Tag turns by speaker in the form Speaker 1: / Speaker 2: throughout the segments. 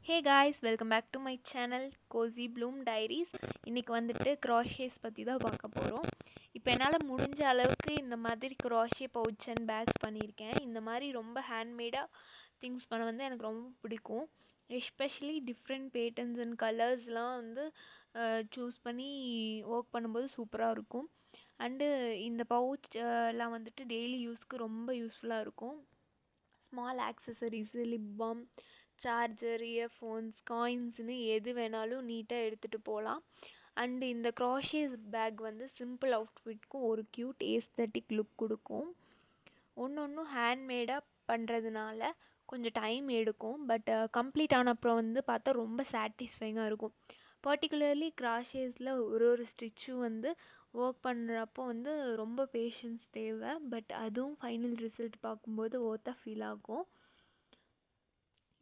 Speaker 1: Hey guys, welcome back to my channel cozy bloom diaries. இன்றைக்கி வந்துட்டு க்ராஷேஸ் பற்றி தான் பார்க்க போகிறோம். இப்போ என்னால் முடிஞ்ச அளவுக்கு இந்த மாதிரி க்ராஷே பவுச் அண்ட் பேக்ஸ் பண்ணியிருக்கேன். இந்த மாதிரி ரொம்ப ஹேண்ட்மேடாக திங்ஸ் பண்ண வந்து எனக்கு ரொம்ப பிடிக்கும். எஸ்பெஷலி டிஃப்ரெண்ட் பேட்டர்ன்ஸ் அண்ட் கலர்ஸ்லாம் வந்து சூஸ் பண்ணி ஒர்க் பண்ணும்போது சூப்பராக இருக்கும். அண்டு இந்த பவுச் எல்லாம் வந்துட்டு டெய்லி யூஸ்க்கு ரொம்ப யூஸ்ஃபுல்லாக இருக்கும். Small accessories, lip balm, charger, earphones, காயின்ஸ்னு எது வேணாலும் நீட்டாக எடுத்துகிட்டு போகலாம். அண்டு இந்த க்ராஷேஸ் பேக் வந்து சிம்பிள் அவுட்ஃபிட்க்கும் ஒரு க்யூட் ஏஸ்தட்டிக் லுக் கொடுக்கும். ஒன்றும் ஹேண்ட்மேடாக பண்ணுறதுனால கொஞ்சம் டைம் எடுக்கும். பட் கம்ப்ளீட் ஆன அப்புறம் வந்து பார்த்தா ரொம்ப சாட்டிஸ்ஃபைங்காக இருக்கும். பர்டிகுலர்லி க்ராஷேஸில் ஒரு ஸ்டிச்சும் வந்து ஒர்க் பண்ணுறப்போ வந்து ரொம்ப பேஷன்ஸ் தேவை. பட் அதுவும் ஃபைனல் ரிசல்ட் பார்க்கும்போது ஒர்த்தாக ஃபீல் ஆகும்.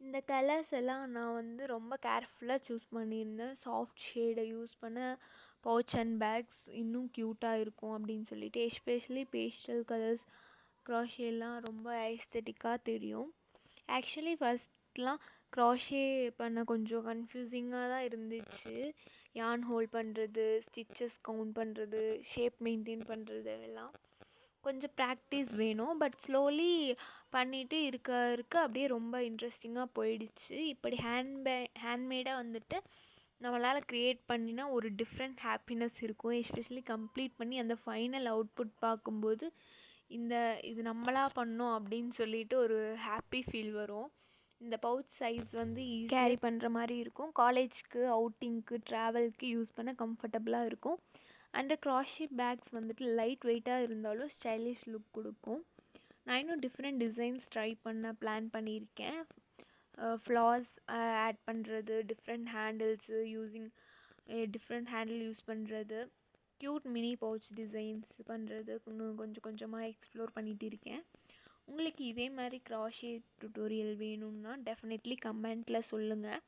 Speaker 1: இந்த கலர்ஸ் எல்லாம் நான் வந்து ரொம்ப கேர்ஃபுல்லாக சூஸ் பண்ணியிருந்தேன். சாஃப்ட் ஷேடை யூஸ் பண்ண பவுச் அண்ட் பேக்ஸ் இன்னும் க்யூட்டாக இருக்கும் அப்படின்னு சொல்லிட்டு. எஸ்பெஷலி பேஸ்டல் கலர்ஸ் க்ராஷேலாம் ரொம்ப ஐஸ்தட்டிக்காக தெரியும். ஆக்சுவலி ஃபஸ்ட்லாம் க்ராஷே பண்ண கொஞ்சம் கன்ஃப்யூசிங்காக தான் இருந்துச்சு. யான் ஹோல்ட் பண்ணுறது, ஸ்டிச்சஸ் கவுண்ட் பண்ணுறது, ஷேப் மெயின்டைன் பண்ணுறது எல்லாம் கொஞ்சம் ப்ராக்டிஸ் வேணும். பட் ஸ்லோலி பண்ணிகிட்டு இருக்க அப்படியே ரொம்ப இன்ட்ரெஸ்டிங்காக போயிடுச்சு. இப்படி ஹேண்ட்மேடாக வந்துட்டு நம்மளால் க்ரியேட் பண்ணினா ஒரு டிஃப்ரெண்ட் ஹாப்பினஸ் இருக்கும். எஸ்பெஷலி கம்ப்ளீட் பண்ணி அந்த ஃபைனல் அவுட்புட் பார்க்கும்போது இது நம்மளாக பண்ணோம் அப்படின்னு சொல்லிட்டு ஒரு ஹாப்பி ஃபீல் வரும். இந்த பவுச் சைஸ் வந்து கேரி பண்ணுற மாதிரி இருக்கும். காலேஜ்க்கு, அவுட்டிங்க்கு, ட்ராவல்க்கு யூஸ் பண்ண கம்ஃபர்டபுளாக இருக்கும். அண்டு க்ராஷே பேக்ஸ் வந்துட்டு லைட் வெயிட்டாக இருந்தாலும் ஸ்டைலிஷ் லுக் கொடுக்கும். நான் இன்னும் டிஃப்ரெண்ட் டிசைன்ஸ் ட்ரை பண்ண பிளான் பண்ணியிருக்கேன். ஃப்ளார்ஸ் ஆட் பண்ணுறது, different handles different handle use பண்ணுறது, க்யூட் மினி பவுச் டிசைன்ஸ் பண்ணுறது இன்னும் கொஞ்சமாக எக்ஸ்ப்ளோர் பண்ணிகிட்டு இருக்கேன். உங்களுக்கு இதே மாதிரி க்ராஷே டுட்டோரியல் வேணும்னா டெஃபினெட்லி கமெண்ட்டில் சொல்லுங்கள்.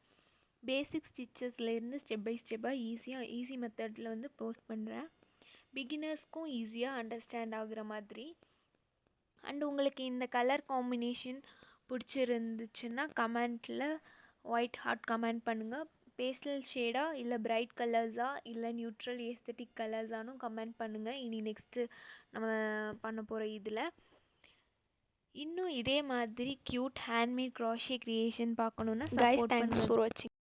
Speaker 1: பேசிக் ஸ்டிச்சஸ்லேருந்து ஸ்டெப் பை ஸ்டெப்பாக ஈஸி மெத்தடில் வந்து போஸ்ட் பண்ணுறேன். பிகினர்ஸ்க்கும் ஈஸியாக அண்டர்ஸ்டாண்ட் ஆகுற மாதிரி. அண்டு உங்களுக்கு இந்த கலர் காம்பினேஷன் பிடிச்சிருந்துச்சுன்னா கமெண்ட்டில் ஒயிட் ஹார்ட் கமெண்ட் பண்ணுங்கள். பேஸ்டல் ஷேடாக இல்லை பிரைட் கலர்ஸாக இல்லை நியூட்ரல் ஏஸ்தட்டிக் கலர்ஸானும் கமெண்ட் பண்ணுங்கள். இனி நெக்ஸ்ட்டு நம்ம பண்ண போகிற இதில் இன்னும் இதே மாதிரி க்யூட் ஹேண்ட்மேட் க்ராஷே க்ரியேஷன் பார்க்கணுன்னா சப்போர்ட் பண்ணுங்கள். தேங்க்ஸ் ஃபார் வாட்சிங்.